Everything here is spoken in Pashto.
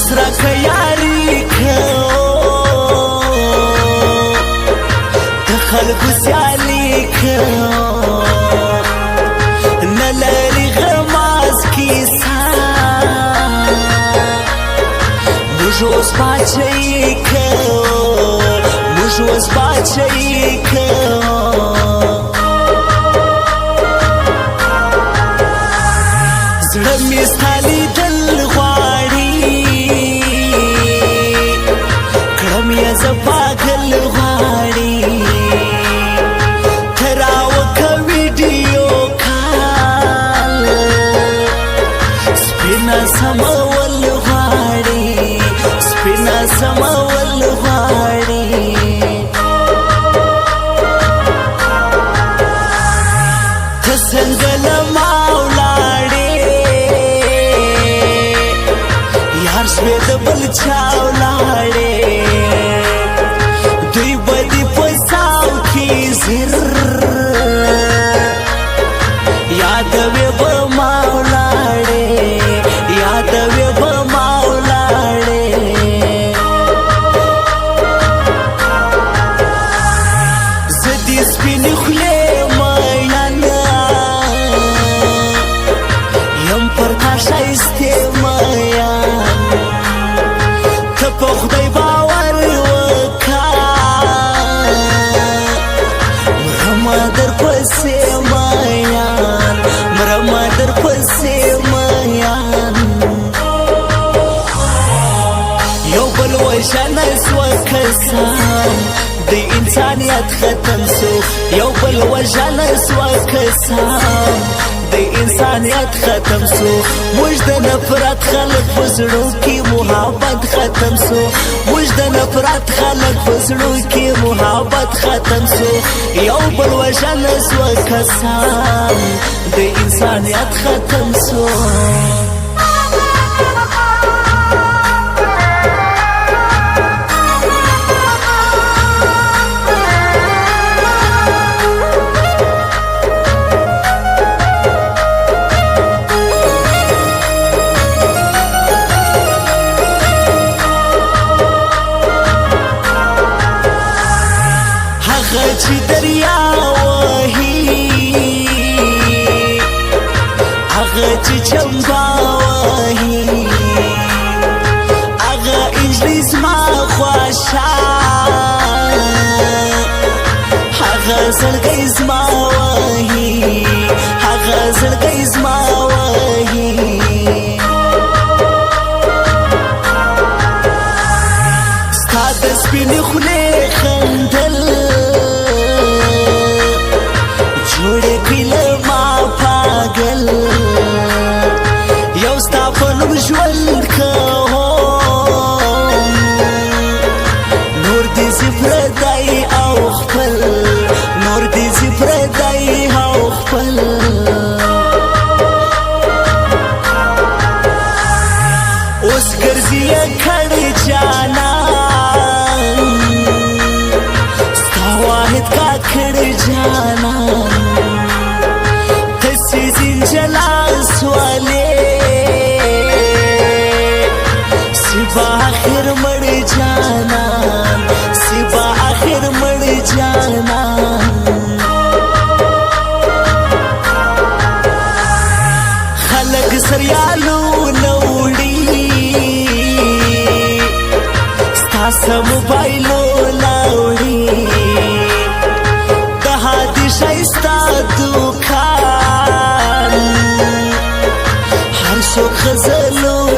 اسرا کیاری کو دخل گسیالی کو نلری غماز کیسا مجوز باچهی کو مجوز باچهی کو زړه مې ستا لیدل غواړي کړم یې زه پاگل غواړي ته راوکه ویډیو کال سپینه سمول غواړي سپینه سمول غواړي ته څنګه له ما شوی د بل چا ولاړې دوی به دې په ساو کې زر یادوې به ما ولاړې یادوې به ما ولاړې زه دې سپینې خولې مینه یم پر تا ښایستې مین خدای باور وکا مرما در پسې میان مرما در پسې میان یو بل وژنه سوه کسان د انسانیت ختم سو یو بل وژنه سوه کسان د انسانیت ختم سو موږ د نفرت خلق په زړو کې محبت ختم سو موږ د نفرت خلق په زړو کې محبت ختم سو یو بل وژنه سوه کسان د انسانیت ختم سو چې دریا وهي هغه چې چمبا وهي هغه انجلۍ زما خوښه هغه زړګی زما وهي هغه زړګی زما وهي ستا د سپینې خولې خندل جوړې کړې له ما پاگل یو ستا په نوم ژوند کوم نور دې ځي پردی او خپل نور دې ځي پردی او خپل اوس ګرځي یې کړې جانان ستا واحد کاکړ جانان جلال سوالے سبا آخر مڑ جانان سبا آخر مڑ جانان خلق سریالو نوڑی ستاسا موبائلو لاوڑی دہا دی شایستا دکان هر څوک غزلو